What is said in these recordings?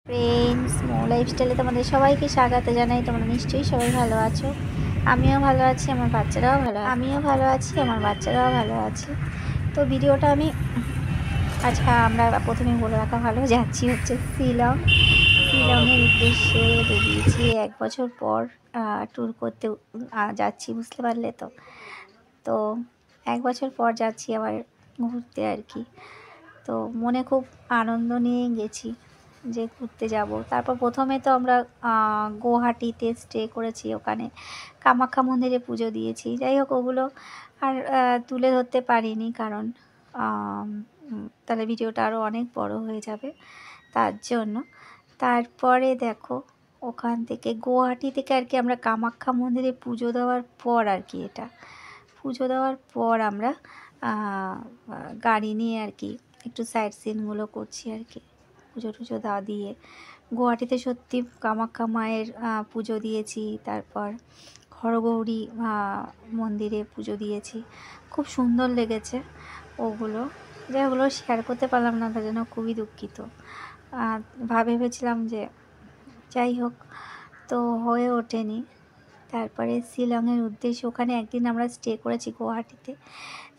Friends, মো লাইফস্টাইলে তোমাদের সবাইকে স্বাগত জানাই। তোমরা নিশ্চয়ই সবাই ভালো আছো। আমিও ভালো আছি, আমার বাচ্চারাও ভালো আছে। তো ভিডিওটা আমি আচ্ছা, আমরা প্রথমে বলে রাখা ভালো, যাচ্ছি হচ্ছে শিলংয়ের উদ্দেশ্যে বেরিয়েছি। 1 বছর পর ট্যুর করতে যাচ্ছি, বুঝতে পারলে তো। তো 1 বছর পর যাচ্ছি আবার ঘুরতে আর কি। তো মনে খুব আনন্দ নিয়ে গেছি যে ঘুরতে যাব। তারপর প্রথমে তো আমরা গুয়াহাটিতে স্টে করেছি, ওখানে কামাখ্যা মন্দিরে পুজো দিয়েছি। যাই হোক, ওগুলো আর তুলে ধরতে পারিনি, কারণ তাহলে ভিডিওটা আরও অনেক বড় হয়ে যাবে, তার জন্য। তারপরে দেখো, ওখান থেকে গুয়াহাটি থেকে আর কি আমরা কামাখ্যা মন্দিরে পুজো দেওয়ার পর আর কি, এটা পুজো দেওয়ার পর আমরা গাড়ি নিয়ে আর কি একটু সাইট সিনগুলো করছি আর কি, পুজো টুজো দিয়ে। গুয়াহাটিতে সত্যি কামাখ্যা মায়ের পুজো দিয়েছি, তারপর হরগৌরী মন্দিরে পুজো দিয়েছি। খুব সুন্দর লেগেছে ওগুলো, যেগুলো শেয়ার করতে পারলাম না, তার জন্য খুবই দুঃখিত। ভেবেছিলাম যে যাই হোক, তো হয়ে ওঠেনি। তারপরে শিলংয়ের উদ্দেশ্যে ওখানে একদিন আমরা স্টে করেছি, গুয়াহাটিতে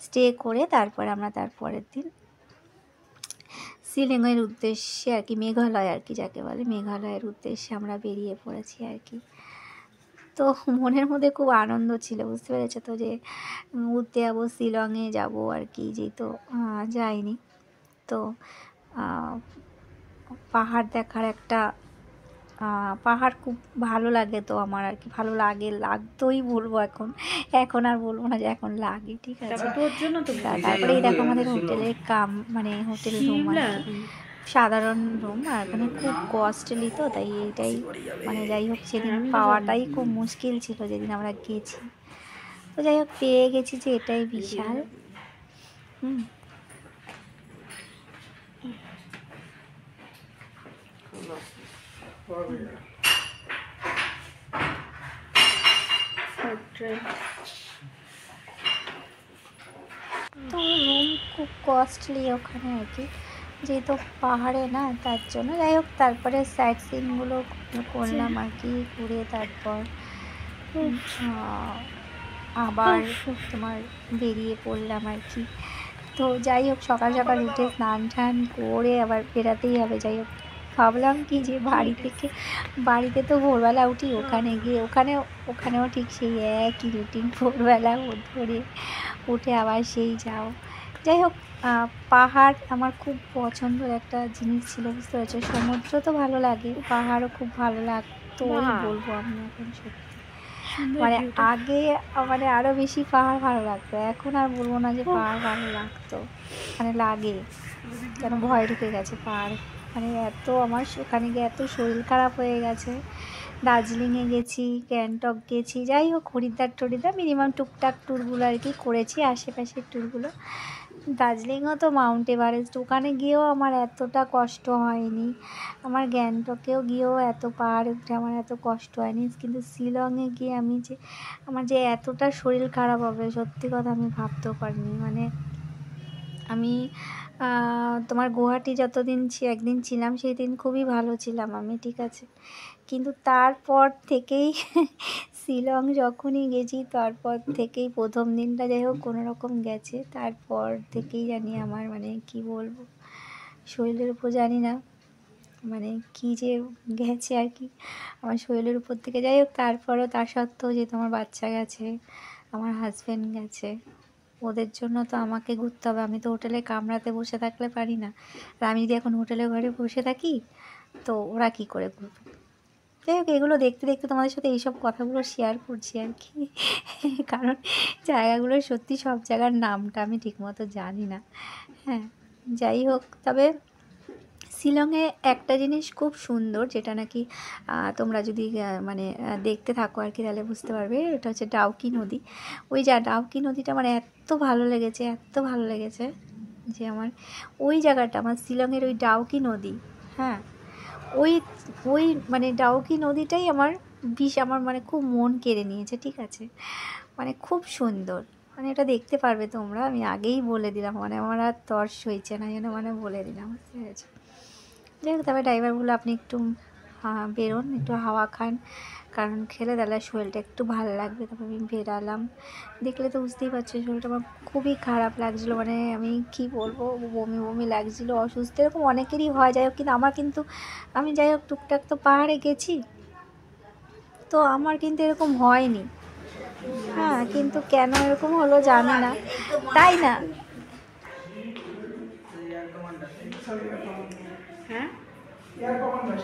স্টে করে তারপরে আমরা তারপরের দিন শিলংয়ের উদ্দেশ্যে আর কি, মেঘালয় আর কি যাকে বলে, মেঘালয়ের উদ্দেশ্যে আমরা বেরিয়ে পড়েছি আর কি। তো মনের মধ্যে খুব আনন্দ ছিল, বুঝতে পেরেছো তো, যে ঘুরতে যাবো, শিলংয়ে যাব আর কি, যেহেতু যাইনি। তো পাহাড় দেখার একটা পাহাড় খুব ভালো লাগে তো আমার আর কি, ভালো লাগতোই বলবো। এখন আর বলবো না যে এখন লাগে, ঠিক আছে। তারপরে এই দেখো আমাদের হোটেলের মানে হোটেল রুম আর কি, সাধারণ রুম, আর এখানে খুব কস্টলি তো, তাই এইটাই মানে যাই হোক, সেদিন পাওয়াটাই খুব মুশকিল ছিল যেদিন আমরা গেছি। তো যাই হোক, পেয়ে গেছি, যে এটাই বিশাল। তো রুম খুব কস্টলি ওখানে আর কি, যেহেতু পাহাড়ে না, তার জন্য। যাই হোক, তারপরে সাইট সিনগুলো করলাম আর কি, ঘুরে তারপর আবার তোমার বেরিয়ে পড়লাম আর কি। তো যাই হোক, সকাল সকাল উঠে স্নান টান করে আবার বেরাতেই হবে। যাই হোক, ভাবলাম কি যে বাড়িতে তো ভোরবেলা উঠি, ওখানে গিয়ে ওখানেও ঠিক সেই একই রুটিন, ভোরবেলা ধরে উঠে আবার সেই যাও। যাই হোক, পাহাড় আমার খুব পছন্দের একটা জিনিস ছিল, বুঝতে পারছো। সমুদ্র তো ভালো লাগে, পাহাড়ও খুব ভালো লাগতো, বলবো আমি এখন সত্যি। মানে আগে মানে আরও বেশি পাহাড় ভালো লাগতো, এখন আর বলবো না যে পাহাড় ভালো লাগতো, মানে লাগে যেন ভয় ঢুকে গেছে পাহাড়। মানে এত আমার ওখানে গিয়ে এত শরীর খারাপ হয়ে গেছে। দার্জিলিংয়ে গেছি, গ্যাংটক গেছি, যাই হোক হরিদ্বার মিনিমাম টুকটাক ট্যুরগুলো আর কি করেছি, আশেপাশের ট্যুরগুলো। দার্জিলিংও তো মাউন্ট এভারেস্ট, ওখানে গিয়েও আমার এতটা কষ্ট হয়নি। আমার গ্যাংটকেও গিয়েও এত পাহাড়ে উঠে আমার এত কষ্ট হয়নি, কিন্তু শিলংয়ে গিয়ে আমার যে এতটা শরীর খারাপ হবে, সত্যি কথা আমি ভাবতেও পারিনি। মানে আমি তোমার গুয়াহাটি যতদিন একদিন ছিলাম, সেই দিন খুবই ভালো ছিলাম আমি, ঠিক আছে। কিন্তু তারপর থেকেই শিলং যখনই গেছি, তারপর থেকেই প্রথম দিনটা যাই হোক কোনো রকম গেছে, তারপর থেকেই জানি আমার মানে কি বলবো, শরীরের উপর জানি না মানে কি যে গেছে আর কি, আমার শরীরের উপর থেকে। যাই হোক, তারপরও তার সত্ত্বেও যে তোমার বাচ্চা গেছে, আমার হাজব্যান্ড গেছে, ওদের জন্য তো আমাকে ঘুরতে হবে। আমি তো হোটেলে কামরাতে বসে থাকলে পারি না, আর আমি যদি এখন হোটেলে ঘরে বসে থাকি, তো ওরা কি করে ঘুরবে। যাই হোক, এগুলো দেখতে দেখতে তোমাদের সাথে এইসব কথাগুলো শেয়ার করছি আর কি, কারণ জায়গাগুলো সত্যি, সব জায়গার নামটা আমি ঠিকমতো জানি না। হ্যাঁ, যাই হোক, তবে শিলংয়ে একটা জিনিস খুব সুন্দর, যেটা নাকি তোমরা যদি মানে দেখতে থাকো আর কি, তাহলে বুঝতে পারবে। এটা হচ্ছে ডাউকি নদী। ওই ডাউকি নদীটা আমার এত ভালো লেগেছে যে আমার ওই জায়গাটা, আমার শিলংয়ের ওই ডাউকি নদী, হ্যাঁ, ওই ওই মানে ডাউকি নদীটাই আমার মানে খুব মন কেড়ে নিয়েছে, ঠিক আছে। মানে খুব সুন্দর, মানে এটা দেখতে পারবে তোমরা, আমি আগেই বলে দিলাম, মানে আমার আর তর্স হয়েছে না যেন, মানে বলে দিলাম, বুঝতে পেরেছো। যাই হোক, তবে ড্রাইভার বললো আপনি একটু বেরোন, একটু হাওয়া খান, কারণ খেলে তাহলে শরীরটা একটু ভালো লাগবে। তারপর আমি বেরালাম। দেখলে তো বুঝতেই পারছি শরীরটা আমার খুবই খারাপ লাগছিলো, মানে আমি কি বলবো, বমি বমি লাগছিলো, অসুস্থ এরকম অনেকেরই হয়। যাই হোক, কিন্তু আমার কিন্তু, আমি যাই হোক টুকটাক তো পাহাড়ে গেছি, তো আমার কিন্তু এরকম হয়নি। হ্যাঁ, কিন্তু কেন এরকম হলো জানি না, তাই না? হ্যাঁ, air commander,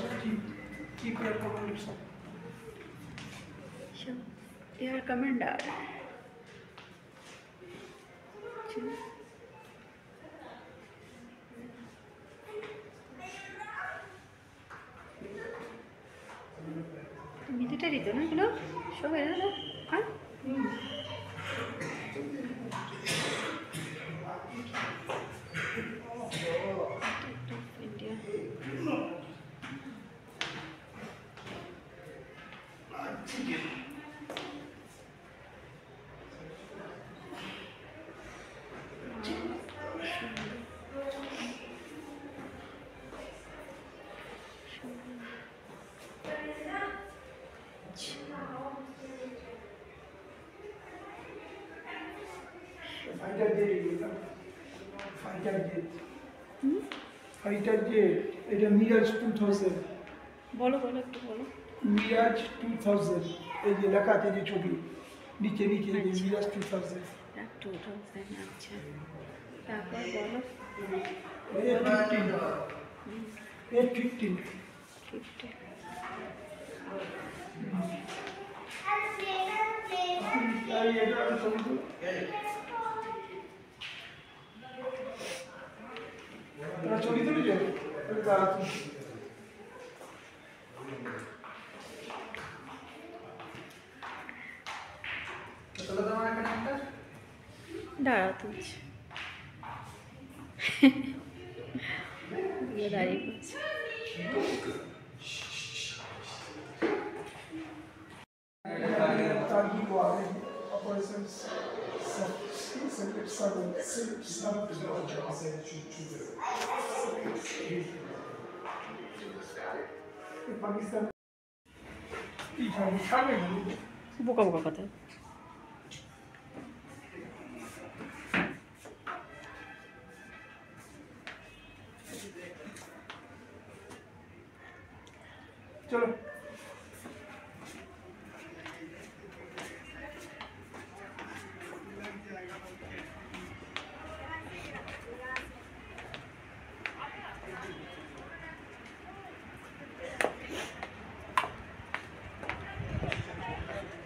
air commander. Military তো না এগুলো সব, এরা হ্যাঁ। ইন্ডিয়া ফাইটার জেট, এটা মিরাজ 2000। বলো বলো একটু বলো। মিরাজ 2000, এই যে লেখা আছে যে ছবি নিচে নিচে, এই যে মিরাজ 2000। 2000, আচ্ছা। তারপর বলো। A15। ছবি তুলেছ? দাঁড়াও তুলছি। দাঁড়িয়ে পড়ছি। বোকা বোকা কথা। চলো।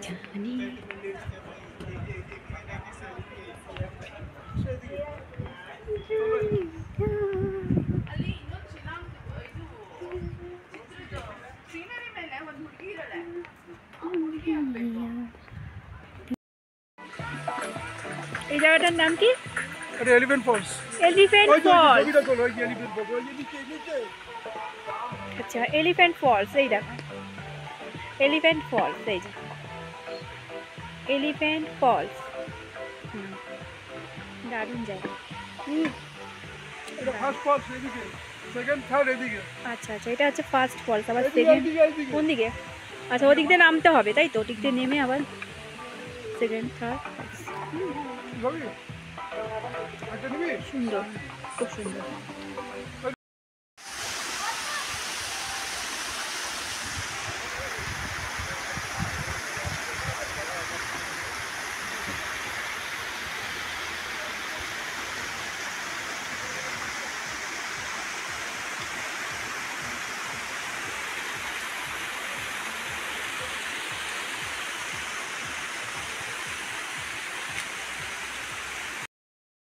জানি এই জায়গাটার নাম কি? এটা এলিফ্যান্ট ফলস। Elephant false. ওই দেখো, ওই যে এলিফ্যান্ট ফলস, ওই যে নিচে নিচে। আচ্ছা, এলিফ্যান্ট ফলস, এই দেখো এলিফ্যান্ট ফলস, এই যে এলিফ্যান্ট ফলস। দারুণ জায়গা। এটা ফার্স্ট ফলস এদিকে, সেকেন্ড থার্ড এদিকে। আচ্ছা আচ্ছা, এটা হচ্ছে ফার্স্ট ফলস, আবার সেকেন্ড কোন দিকে? আচ্ছা, ওদিক দিয়ে নামতে হবে তাই তো, ওদিক দিয়ে নেমে আবার সেকেন্ড থার্ড। সুন্দর, খুব সুন্দর।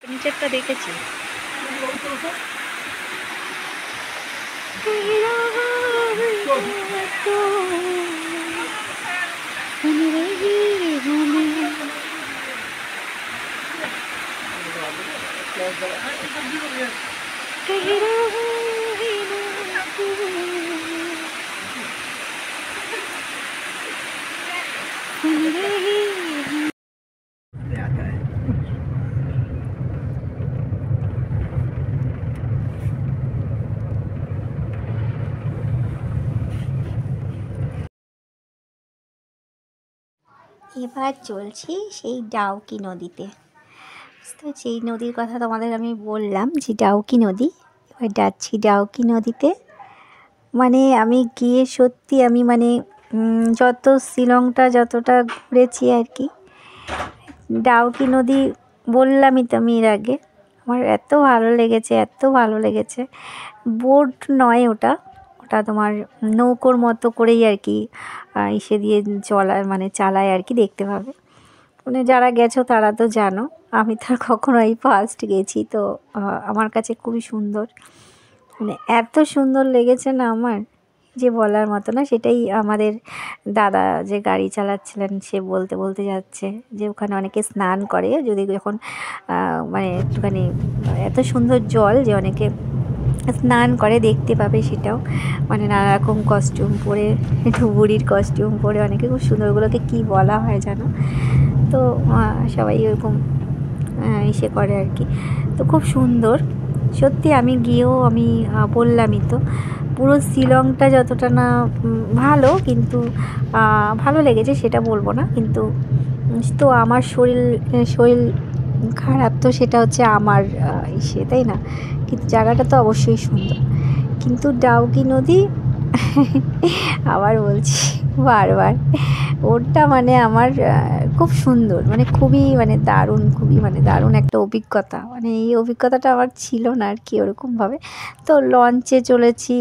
নিচেরটা দেখেছি। এবার চলছি সেই ডাউকি নদীতে। তো যেই নদীর কথা তোমাদের আমি বললাম যে ডাউকি নদী, এবার যাচ্ছি ডাউকি নদীতে। মানে আমি গিয়ে সত্যি আমি মানে যত শিলংটা যতটা ঘুরেছি আর কি, ডাউকি নদী বললামই তো আমি এর আগে, আমার এত ভালো লেগেছে, এত ভালো লেগেছে। বোট নয় ওটা, ওটা তোমার নৌকোর মতো করেই আর কি ইসে দিয়ে চলায় মানে চালায় আর কি, দেখতে পাবে। মানে যারা গেছো তারা তো জানো, আমি তো কখনো এই ফার্স্ট গেছি, তো আমার কাছে খুবই সুন্দর, মানে এত সুন্দর লেগেছে না আমার যে বলার মতো না। সেটাই আমাদের দাদা যে গাড়ি চালাচ্ছিলেন সে বলতে বলতে যাচ্ছে যে ওখানে অনেকে স্নান করে যদি যখন মানে একটুখানি এত সুন্দর জল যে অনেকে স্নান করে, দেখতে পাবে সেটাও। মানে নানা রকম কস্টিউম পরে, বুড়ির কস্টিউম পরে অনেকে, খুব সুন্দরগুলোকে কী বলা হয় জানো, তো সবাই ওরকম ইসে করে আর কি। তো খুব সুন্দর সত্যি, আমি গিয়েও আমি বললামই তো, পুরো শিলংটা যতটা না ভালো, কিন্তু ভালো লেগেছে সেটা বলবো না, কিন্তু তো আমার শরীর খারাপ, তো সেটা হচ্ছে আমার ইসে, তাই না? কিন্তু জায়গাটা তো অবশ্যই সুন্দর। কিন্তু ডাউকি নদী আবার বলছি বারবার, ওটা মানে আমার খুব সুন্দর, মানে খুবই মানে দারুণ, খুবই মানে দারুণ একটা অভিজ্ঞতা। মানে এই অভিজ্ঞতাটা আমার ছিল না আর কি ওরকমভাবে। তো লঞ্চে চলেছি,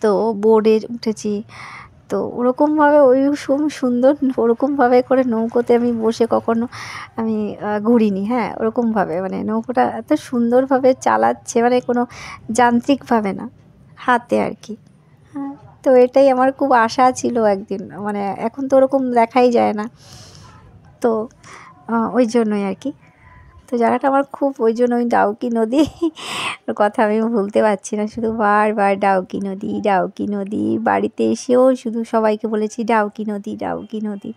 তো বোর্ডে উঠেছি, তো ওরকমভাবে ওই সুন্দর ওরকমভাবে করে নৌকোতে আমি বসে কখনো আমি ঘুরিনি। হ্যাঁ, ওরকমভাবে মানে নৌকোটা এত সুন্দরভাবে চালাচ্ছে, মানে কোনো যান্ত্রিকভাবে না, হাতে আর কি। হ্যাঁ, তো এটাই আমার খুব আশা ছিল একদিন, মানে এখন তো ওরকম দেখাই যায় না, তো ওই জন্যই আর কি। তো জায়গাটা আমার খুব, ওই জন্য ওই ডাউকি নদী ওর কথা আমি ভুলতে পারছি না, শুধু বারবার ডাউকি নদী, ডাউকি নদী। বাড়িতে এসেও শুধু সবাইকে বলেছি ডাউকি নদী, ডাউকি নদী,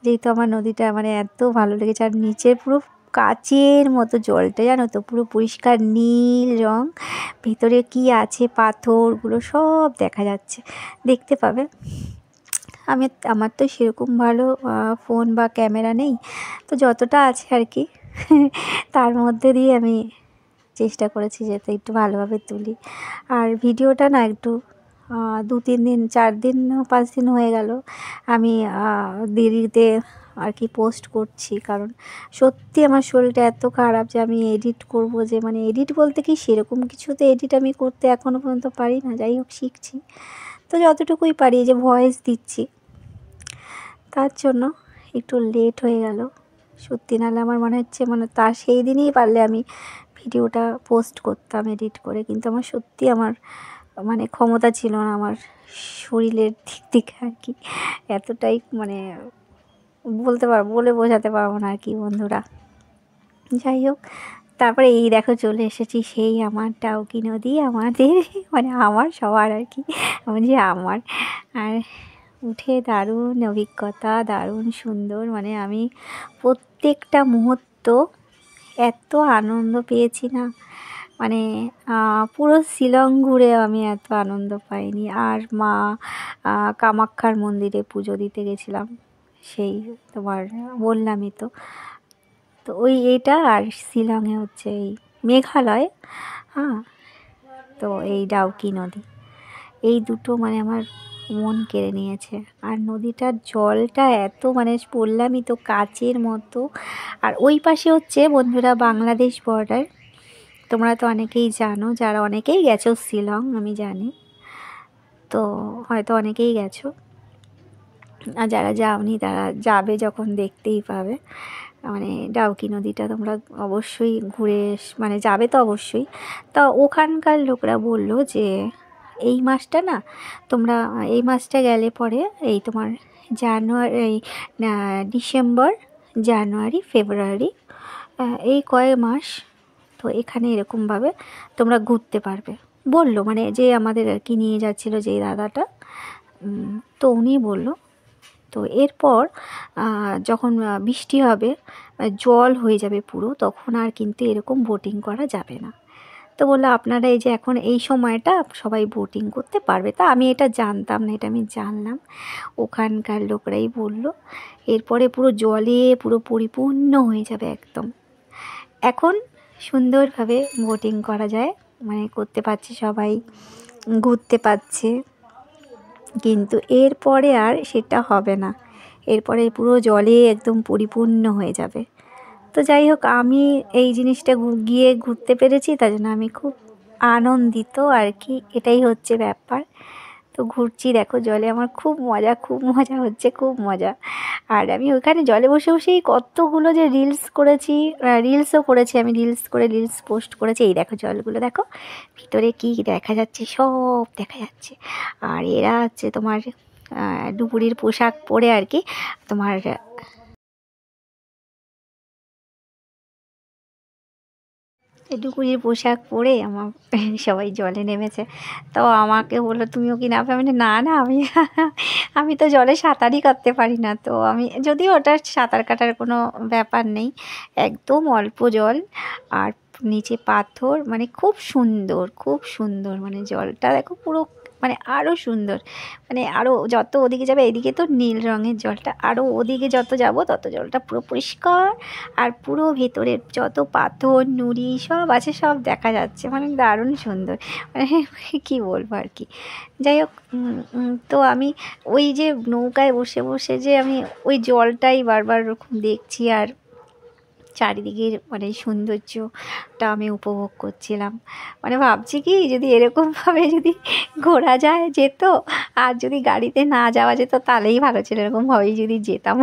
যেহেতু আমার নদীটা মানে এত ভালো লেগেছে। আর নিচের পুরো কাচের মতো জলটা, জানো তো, পুরো পরিষ্কার নীল রং, ভেতরে কি আছে পাথরগুলো সব দেখা যাচ্ছে, দেখতে পাবে। আমার তো সেরকম ভালো ফোন বা ক্যামেরা নেই, তো যতটা আছে আর কি তার মধ্যে দিয়ে আমি চেষ্টা করেছি যাতে একটু ভালোভাবে তুলি। আর ভিডিওটা না একটু 2-3 দিন 4 দিন 5 দিন হয়ে গেল আমি দেরিতে আর কি পোস্ট করছি, কারণ সত্যি আমার শরীরটা এত খারাপ যে আমি এডিট করব, যে মানে এডিট বলতে কি সেরকম কিছু তো এডিট আমি করতে এখনও পর্যন্ত পারি না, যাই হোক শিখছি, তো যতটুকুই পারি, যে ভয়েস দিচ্ছি, তার জন্য একটু লেট হয়ে গেল সত্যি। নাহলে আমার মনে হচ্ছে মানে তার সেই দিনই পারলে আমি ভিডিওটা পোস্ট করতাম এডিট করে, কিন্তু আমার সত্যি আমার মানে ক্ষমতা ছিল না আমার শরীরের দিক থেকে আর কি, এতটাই মানে বলে বোঝাতে পারবো না আর কি বন্ধুরা। যাই হোক, তারপরে এই দেখো চলে এসেছি সেই আমার ডাউকি নদী, আমাদের মানে আমার সবার আর কি, যে আমার। আর উঠে দারুণ অভিজ্ঞতা, দারুণ সুন্দর, মানে আমি প্রত্যেকটা মুহূর্ত এত আনন্দ পেয়েছি না, মানে পুরো শিলং ঘুরে আমি এত আনন্দ পাইনি। আর মা কামাখ্যার মন্দিরে পুজো দিতে গেছিলাম, সেই তোমার বললামই তো। তো ওই এইটা, আর শিলংয়ে হচ্ছে এই মেঘালয়, হ্যাঁ, তো এই ডাউকি নদী, এই দুটো মানে আমার মন কেড়ে নিয়েছে। আর নদীটার জলটা এত মানে বললামই তো কাচের মতো। আর ওই পাশে হচ্ছে বন্ধুরা বাংলাদেশ বর্ডার, তোমরা তো অনেকেই জানো, যারা অনেকেই গেছো শিলং আমি জানি, তো হয়তো অনেকেই গেছো, আর যারা যাওনি তারা যাবে যখন দেখতেই পাবে। মানে ডাউকি নদীটা তোমরা অবশ্যই ঘুরে মানে যাবে তো অবশ্যই। তা ওখানকার লোকরা বললো যে এই মাসটা না, তোমরা এই মাসটা গেলে পরে এই তোমার জানুয়ারি, ডিসেম্বর, জানুয়ারি, ফেব্রুয়ারি, এই কয়েক মাস তো এখানে এরকমভাবে তোমরা ঘুরতে পারবে বললো, মানে যে আমাদের আর কি নিয়ে যাচ্ছিলো যেই দাদাটা, তো উনি বললো। তো এরপর যখন বৃষ্টি হবে, জল হয়ে যাবে পুরো, তখন আর কিন্তু এরকম বোটিং করা যাবে না। তো বললো আপনারা এই যে এখন এই সময়টা সবাই বোটিং করতে পারবে। তা আমি এটা জানতাম না, এটা আমি জানলাম, ওখানকার লোকরাই বললো। এরপরে পুরো জলে পুরো পরিপূর্ণ হয়ে যাবে একদম। এখন সুন্দরভাবে বোটিং করা যায়, মানে করতে পারছে সবাই, ঘুরতে পারছে। কিন্তু এরপরে আর সেটা হবে না, এরপরে পুরো জলে একদম পরিপূর্ণ হয়ে যাবে। তো যাই হোক, আমি এই জিনিসটা গিয়ে ঘুরতে পেরেছি, তার জন্য আমি খুব আনন্দিত আর কি, এটাই হচ্ছে ব্যাপার। তো ঘুরছি, দেখো জলে আমার খুব মজা, খুব মজা হচ্ছে, খুব মজা। আর আমি ওখানে জলে বসে বসেই কতগুলো যে রিলস করেছি, রিলসও করেছি আমি, রিলস পোস্ট করেছি। এই দেখো জলগুলো দেখো, ভিতরে কি দেখা যাচ্ছে, সব দেখা যাচ্ছে। আর এরা হচ্ছে তোমার ডুবুরির পোশাক পরে আর কি, তোমার ডুবুরির পোশাক পরে আমার সবাই জলে নেমেছে। তো আমাকে বললো তুমিও কি নামবে? আমি না না, আমি তো জলে সাঁতারই কাটতে পারি না। তো আমি, যদিও ওটা সাঁতার কাটার কোনো ব্যাপার নেই, একদম অল্প জল আর নিচে পাথর, মানে খুব সুন্দর, খুব সুন্দর, মানে জলটা দেখো পুরো, মানে আরও সুন্দর, মানে আরও যত ওদিকে যাবে, এদিকে তো নীল রঙের জলটা, আরও ওদিকে যত যাব তত জলটা পুরো পরিষ্কার, আর পুরো ভেতরের যত পাথর নুড়ি সব আছে সব দেখা যাচ্ছে, মানে দারুণ সুন্দর, মানে কী বলবো আর কি। যাই হোক, তো আমি ওই যে নৌকায় বসে বসে যে আমি ওই জলটাই বারবার ওরকম দেখছি, আর চারিদিকের মানে সৌন্দর্যটা আমি উপভোগ করছিলাম। মানে ভাবছি কি, যদি এরকমভাবে যদি ঘোরা যায় যেত, আর যদি গাড়িতে না যাওয়া যেত তাহলেই ভালো ছিল, এরকমভাবেই যদি যেতাম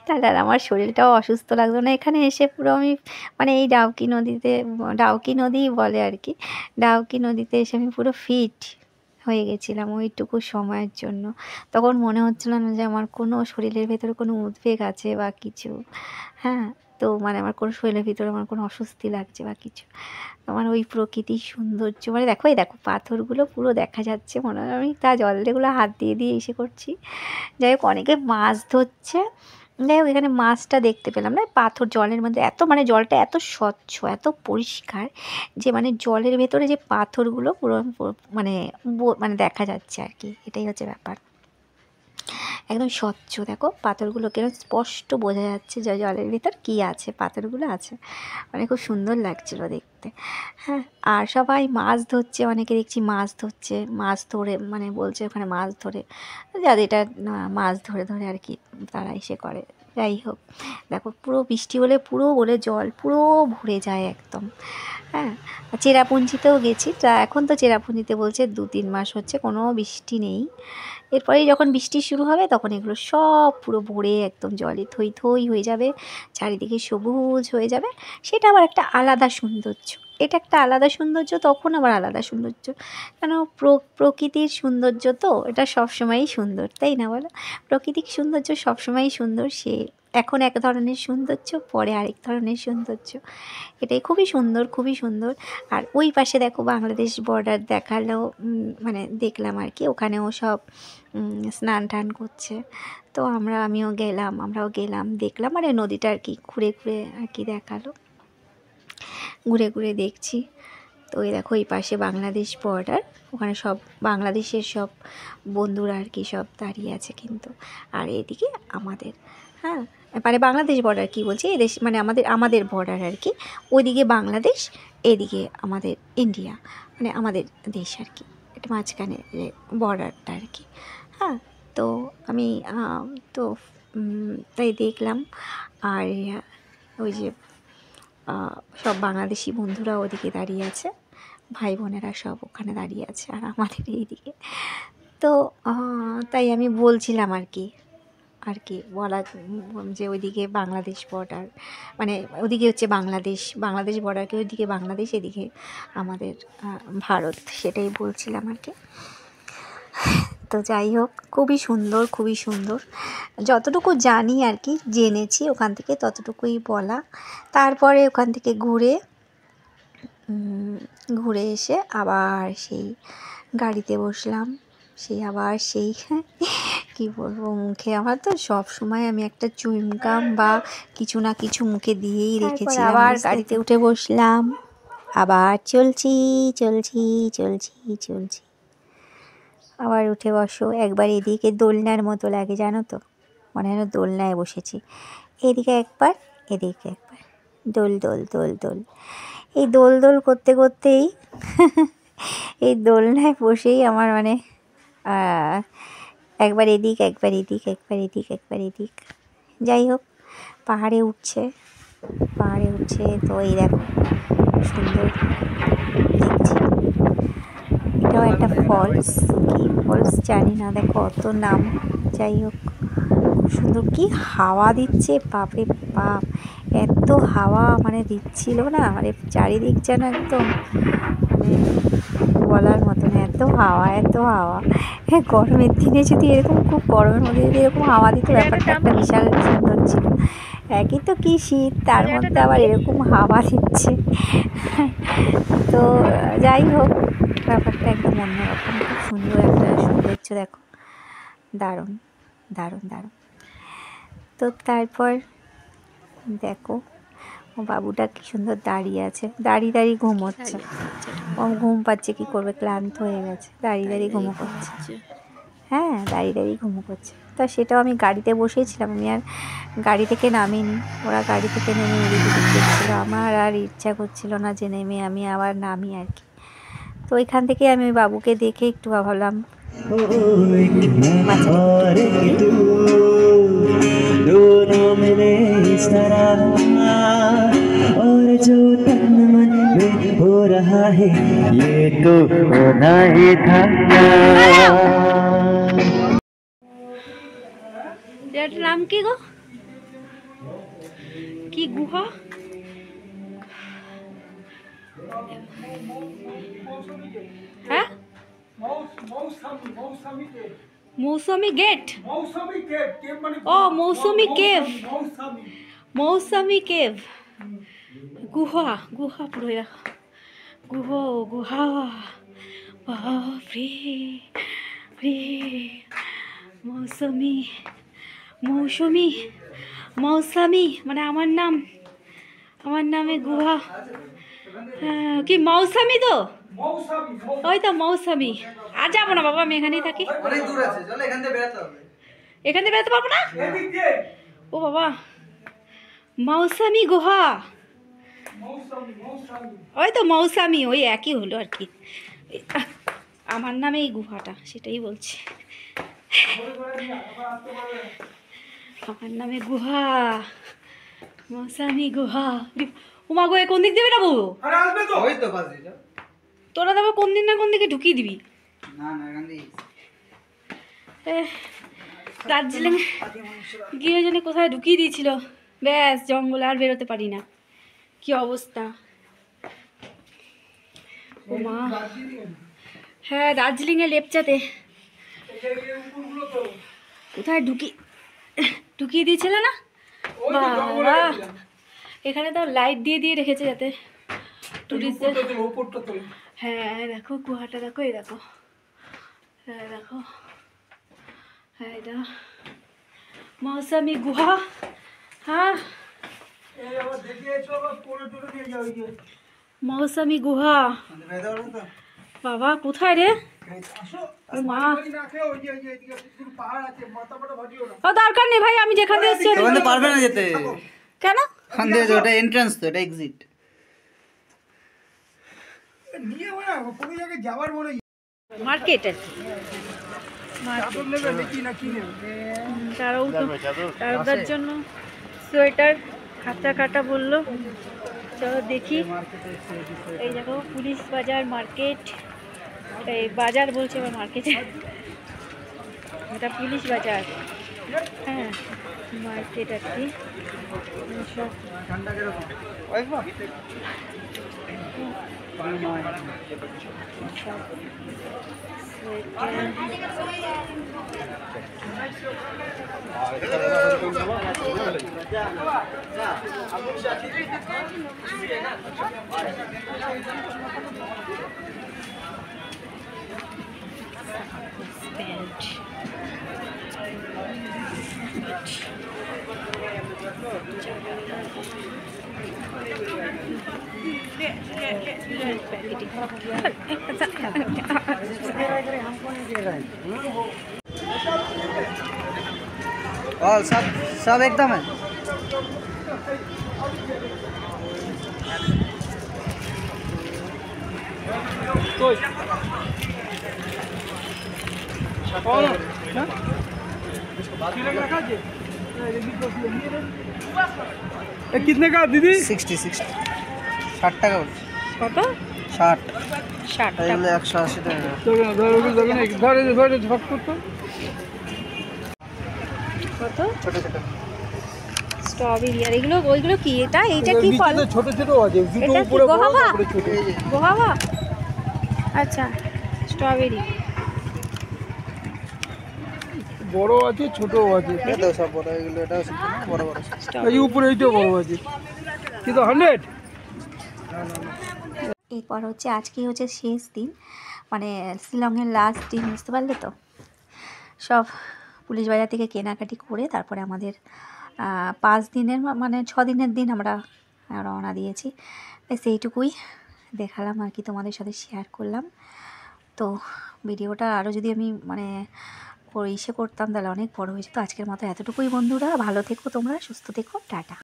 তাহলে আর আমার শরীরটাও অসুস্থ লাগতো না। এখানে এসে পুরো আমি, মানে এই ডাউকি নদীতে, ডাউকি নদীই বলে আর কি, ডাউকি নদীতে এসে আমি পুরো ফিট হয়ে গেছিলাম ওইটুকু সময়ের জন্য। তখন মনে হচ্ছিল না যে আমার কোনো শরীরের ভেতরে কোনো উদ্বেগ আছে বা কিছু। হ্যাঁ, তো মানে আমার কোনো শরীরের ভিতরে আমার কোনো অস্বস্তি লাগছে বা কিছু। আমার ওই প্রকৃতির সৌন্দর্য, মানে দেখো, এই দেখো পাথরগুলো পুরো দেখা যাচ্ছে, মনে হয় আমি তা জলগুলো হাত দিয়ে দিয়ে এসে করছি। যাই হোক, অনেকে মাছ ধরছে। যাই হোক, এখানে মাছটা দেখতে পেলাম না, পাথর জলের মধ্যে এত, মানে জলটা এত স্বচ্ছ, এত পরিষ্কার, যে মানে জলের ভেতরে যে পাথরগুলো পুরো মানে মানে দেখা যাচ্ছে আর কি, এটাই হচ্ছে ব্যাপার। একদম স্বচ্ছ, দেখো পাথরগুলো কেন স্পষ্ট বোঝা যাচ্ছে যে জলের ভিতর কী আছে, পাথরগুলো আছে, মানে খুব সুন্দর লাগছিল দেখতে। হ্যাঁ, আর সবাই মাছ ধরছে, অনেকে দেখছি মাছ ধরছে, মাছ ধরে মানে বলছে ওখানে মাছ ধরে, যাদের এটা মাছ ধরে ধরে আর কি তারা এসে করে। যাই হোক, দেখো পুরো বৃষ্টি হলে পুরো বলে জল পুরো ভরে যায় একদম। হ্যাঁ, চেরাপুঞ্জিতেও গেছি, তা এখন তো চেরাপুঞ্জিতে বলছে 2-3 মাস হচ্ছে কোনো বৃষ্টি নেই, এরপরেই যখন বৃষ্টি শুরু হবে তখন এগুলো সব পুরো ভরে একদম জলে থই থই হয়ে যাবে, চারিদিকে সবুজ হয়ে যাবে। সেটা আবার একটা আলাদা সৌন্দর্য, এটা একটা আলাদা সৌন্দর্য, তখন আবার আলাদা সৌন্দর্য, কেন প্রকৃতির সৌন্দর্য তো এটা সবসময়ই সুন্দর, তাই না বলো? প্রাকৃতিক সৌন্দর্য সবসময়ই সুন্দর, সে এখন এক ধরনের সৌন্দর্য, পরে আরেক ধরনের সৌন্দর্য, এটাই খুবই সুন্দর, খুবই সুন্দর। আর ওই পাশে দেখো বাংলাদেশ বর্ডার দেখালো, মানে দেখলাম আর কি, ওখানেও সব স্নান টান করছে। তো আমিও গেলাম, আমরাও গেলাম, দেখলাম, মানে নদীটা আর কি ঘুরে ঘুরে আর কি দেখালো, ঘুরে ঘুরে দেখছি। তো ওই দেখো এই পাশে বাংলাদেশ বর্ডার, ওখানে সব বাংলাদেশের সব বন্ধুরা আর কি সব দাঁড়িয়ে আছে কিন্তু। আর এদিকে আমাদের, হ্যাঁ, মানে বাংলাদেশ বর্ডার কি বলছি, এদেশ মানে আমাদের বর্ডার আর কি, ওইদিকে বাংলাদেশ, এদিকে আমাদের ইন্ডিয়া, মানে আমাদের দেশ আর কি, এটা মাঝখানে যে বর্ডারটা আর কি। হ্যাঁ, তো আমি তো তাই দেখলাম। আর ওই যে সব বাংলাদেশি বন্ধুরা ওদিকে দাঁড়িয়ে আছে, ভাই বোনেরা সব ওখানে দাঁড়িয়ে আছে, আর আমাদের এইদিকে। তো তাই আমি বলছিলাম আর কি বলা, যে ওইদিকে বাংলাদেশ বর্ডার, মানে ওদিকে হচ্ছে বাংলাদেশ বর্ডারকে, ওইদিকে বাংলাদেশ, এদিকে আমাদের ভারত, সেটাই বলছিলাম আর কি। তো যাই হোক, খুবই সুন্দর, খুবই সুন্দর, যতটুকু জানি আর কি জেনেছি ওখান থেকে ততটুকুই বলা। তারপরে ওখান থেকে ঘুরে এসে আবার সেই গাড়িতে বসলাম, আবার সেই কী বলবো, মুখে আমার তো সব সময় আমি একটা চুইংগাম বা কিছু না কিছু মুখে দিয়েই রেখেছি। আবার গাড়িতে উঠে বসলাম, আবার চলছি চলছি চলছি চলছি। আবার উঠে বসো, একবার এদিকে দোলনার মতো লাগে জানো তো, মনে হয় দোলনায় বসেছি। এদিকে একবার এদিকে একবার, দোল দোল দোল দোল। এই দোল দোল করতে করতেই এই দোলনায় বসেই আমার মানে একবার এদিক একবার এদিক একবার এদিক একবার এদিক। যাই হোক, পাহাড়ে উঠছে তো এই দেখো সুন্দর দেখছি। এটাও একটা ফলস, কি ফলস জানি না, দেখো অত নাম। যাই হোক, সুন্দর, কি হাওয়া দিচ্ছে বাপরে বাপ, এত হাওয়া মানে দিচ্ছিল না, মানে চারিদিক যেন একদম মানে বলার মতন, এত হাওয়া এত হাওয়া। হ্যাঁ, গরমের দিনে যদি এরকম, খুব গরমের মধ্যে যদি এরকম হাওয়া দিত, ব্যাপারটা একটা বিশাল সুন্দর ছিল। একই তো কি শীত, তার মধ্যে আবার এরকম হাওয়া দিচ্ছে। তো যাই হোক, ব্যাপারটা একদম অন্যরকম, খুব সুন্দর একটা সৌন্দর্য, দেখো দারুণ দারুণ দারুণ। তো তারপর দেখো ও বাবুটা কি সুন্দর দাঁড়িয়ে আছে, দাঁড়িয়ে দাঁড়িয়ে ঘুমোচ্ছে। ও ঘুম পাচ্ছে, কি করবে, ক্লান্ত হয়ে গেছে, দাঁড়িয়ে দাঁড়িয়ে ঘুমো করছে। হ্যাঁ, দাঁড়িয়ে দাঁড়িয়ে ঘুমো করছে। তা সেটাও আমি গাড়িতে বসেছিলাম, আমি আর গাড়ি থেকে নামিনি। ওরা গাড়ি থেকে নেমে এদিক ওদিক দেখছিলো, আমার আর ইচ্ছা করছিল না যে নেমে আমি আবার নামি আর কি। তো ওইখান থেকে আমি ওই বাবুকে দেখে একটু ভাবলাম दोनों मिले इस तरह और जो तन मन में हो रहा है ये तो होना ही था। এটার নাম কি গো, কি গুহা? হ্যাঁ, মৌসুমি গেট। ও মৌসুমি কেভ, মৌসুমি কেভ, গুহা গুহা পুরো এরকম, গুহা বাপরে রে। মৌসুমি মৌসুমি মৌসুমি মানে আমার নামে গুহা। কি মৌসুমি তো, ওই তো মৌসুমি। আর যাবো না বাবা, আমি এখানেই থাকি। এখান থেকে বেরোতে পারবো না। ও বাবা, মৌসুমি গুহা, ওই তো মৌসুমি, ওই একই হলো আর কি। আমার নামে এই গুহাটা, সেটাই বলছি, আমার নামে গুহা, মৌসুমি গুহা। উমা গো, কোন দিক দেবে না বউ? তোরা তবে কোন দিন না কোন দিকে ঢুকিয়ে দিবি। দার্জিলিং গিয়ে জন্য কোথায় ঢুকিয়ে দিয়েছিল, ব্যাস জঙ্গল, আর বেরোতে পারি না, কি অবস্থা। ও মা, হ্যাঁ দার্জিলিংয়ে লেপচাতে কোথায় ঢুকিয়ে দিয়েছিল না বাবা। এখানে তো লাইট দিয়ে দিয়ে রেখেছে যাতে টুরিস্টদের। হ্যাঁ দেখো গুহাটা, দেখো এই দেখো, হ্যাঁ দেখো, হ্যাঁ এটা মৌসুমি গুহা। হ্যাঁ মৌসুমি গুহা, বাবা কোথায় রে? মা ও দরকার নেই ভাই, আমি যেখানে এসেছি ওখানে পারবে না যেতে। কেন? ওটা এন্ট্রান্স তো, এটা এক্সিট। মার্কেট আর তার জন্য সোয়েটার খাতা কাটা বললো, চলো দেখি। এই দেখো পুলিশ বাজার মার্কেট, এই বাজার বলছে আবার মার্কেটে, এটা পুলিশ বাজার। হ্যাঁ মার্কেট আর কি, সব और सब एकदम है। कितने का दीदी? 60 ষাট টাকা বলছি। কত? 60 60 এগুলো টাকা। 180 টাকা। ধরে ঝট করতো। কত? ছোট ছোট স্ট্রবেরি। আর এগুলো ওইগুলো কি? এইটা কি ফল? ছোট ছোট আছে, দুটো এটা কি উপরে বড়, গোহাবা? তারপরে ছোট। এই যে গোহাবা? আচ্ছা, স্ট্রবেরি। বড় আছে, ছোট আছে। এটা সব বড়, এগুলো এটাও ছোট না, বড় বড়। এই উপরে এইটাও বড় আছে, কিন্তু 100। এরপর হচ্ছে আজকেই হচ্ছে শেষ দিন, মানে শিলংয়ের লাস্ট দিন, বুঝতে পারলে তো। সব পুলিশ বাজার থেকে কেনাকাটি করে তারপরে আমাদের 5 দিনের মানে 6 দিনের দিন আমরা রওনা দিয়েছি। সেইটুকুই দেখালাম আর কি, তোমাদের সাথে শেয়ার করলাম। তো ভিডিওটা আরও যদি আমি মানে ইসে করতাম তাহলে অনেক বড় হয়েছে। তো আজকের মতো এতটুকুই বন্ধুরা, ভালো থেকো তোমরা, সুস্থ থেকো, টাটা।